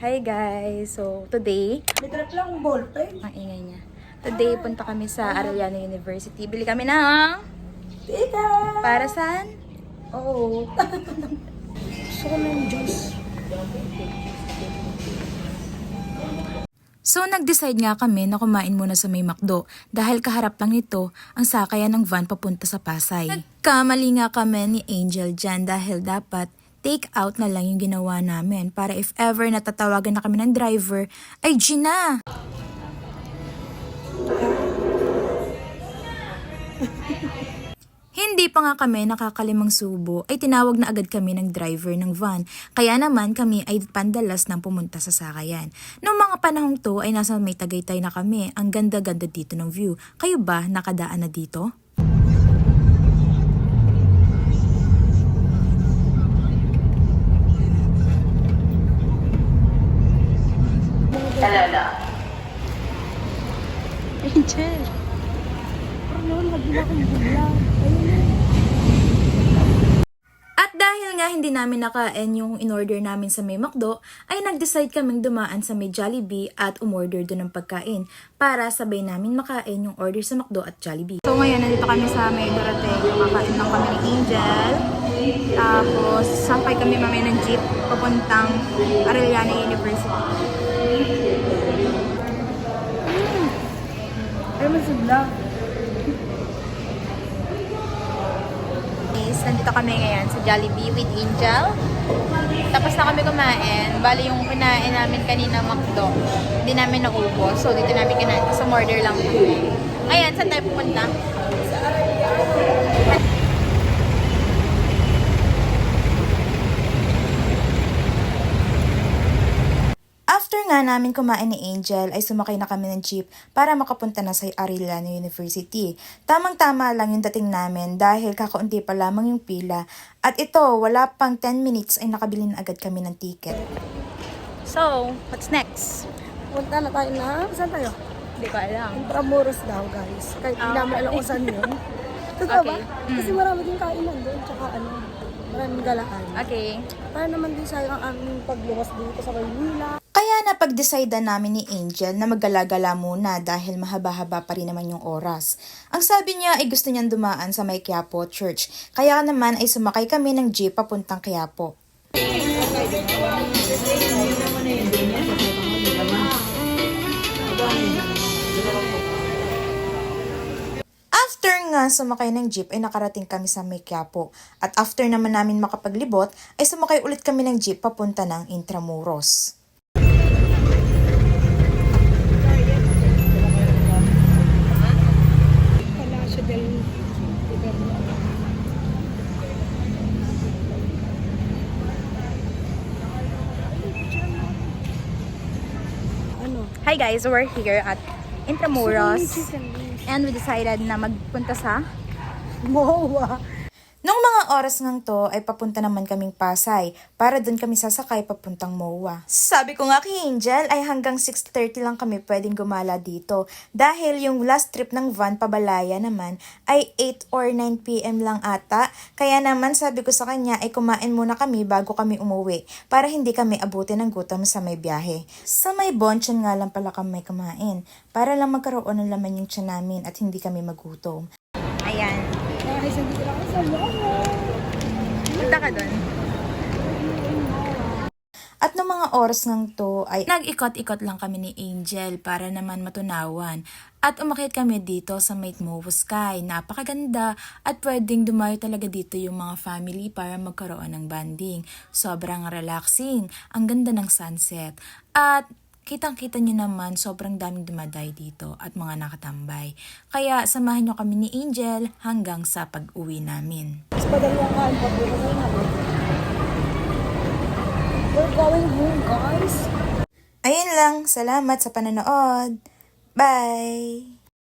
Hi guys! So, today, May trap lang ballpen. ang ingay niya. Today, punta kami sa Arellano University. Bili kami ng... Tita! Para saan? Oo. Gusto ko ng juice. So, nag-decide nga kami na kumain muna sa may McDo dahil kaharap lang nito ang sakayan ng van papunta sa Pasay. Nagkamali nga kami ni Angel dyan dahil dapat take out na lang yung ginawa namin para if ever natatawagan na kami ng driver, ay Gina! Hindi pa nga kami nakakalimang subo ay tinawag na agad kami ng driver ng van. Kaya naman kami ay pandalas nang pumunta sa sakayan. Noong mga panahong to ay nasa may Tagaytay na kami. Ang ganda-ganda dito ng view. Kayo ba nakadaan na dito? Talala. Angel! Parang naman magdila kong bulang. At dahil nga hindi namin nakain yung in-order namin sa may McDo, ay nag-decide kaming dumaan sa may Jollibee at umorder doon ng pagkain para sabay namin makain yung order sa McDo at Jollibee. So ngayon, nandito kami sa may Doroteo. Kakain lang kami ni Angel. Tapos, sakay kami mamaya ng jeep papuntang Arellano University. Ay, masibla. Nandito kami ngayon sa Jollibee with Angel. Tapos na kami kumain. Bali yung kinain namin kanina McDo. Hindi namin naubos. So dito namin kinain. Tapos order lang kami. Ayan, saan tayo pupunta? Sa After nga namin kumain ni Angel, ay sumakay na kami ng jeep para makapunta na sa Arellano University. Tamang-tama lang yung dating namin dahil kakaunti pa lamang yung pila. At ito, wala pang 10 minutes ay nakabili na agad kami ng ticket. So, what's next? Punta na tayo na. Saan tayo? Hindi ko alam. Intramuros daw, guys. Kahit hindi namin alam kung saan yun. Totoo ba? Okay. Kasi marami din kainan doon. Tsaka maraming galaan. Okay. Para naman din sayang ang aming pagluwas dito sa Maynila. Kaya napag-decide namin ni Angel na maggala-gala muna dahil mahaba-haba pa rin naman yung oras. Ang sabi niya ay gusto niyang dumaan sa may Quiapo Church. Kaya naman ay sumakay kami ng jeep papuntang Quiapo. After nga sumakay ng jeep ay nakarating kami sa may Quiapo. At after naman namin makapaglibot ay sumakay ulit kami ng jeep papunta ng Intramuros. Palacio del Gobierno. Ano? Hi guys, we're here at Intramuros and we decided na magpunta sa... Mowa. Nung mga oras ngang to ay papunta naman kaming Pasay para doon kami sasakay papuntang MOA. Sabi ko nga kay Angel ay hanggang 6:30 lang kami pwedeng gumala dito dahil yung last trip ng van pabalaya naman ay 8 or 9 PM lang ata. Kaya naman sabi ko sa kanya ay kumain muna kami bago kami umuwi para hindi kami abutin ng gutom sa may biyahe. Sa may Bonchon nga lang pala kami kumain para lang magkaroon ng laman yung tiyan namin at hindi kami magutom. Ayan. Guys, hindi ko lang sa Mowa. Punta ka doon. At noong mga oras ngang to ay nag-ikot-ikot lang kami ni Angel para naman matunawan. At umakyat kami dito sa may Movo Sky. Napakaganda at pwedeng dumayo talaga dito yung mga family para magkaroon ng bonding. Sobrang relaxing. Ang ganda ng sunset. At kitang-kita nyo naman, sobrang daming dumaday dito at mga nakatambay. Kaya samahan nyo kami ni Angel hanggang sa pag-uwi namin. Mas padalawang kain pa po kasi naman. We're going home, guys. Ayun lang, salamat sa panonood. Bye!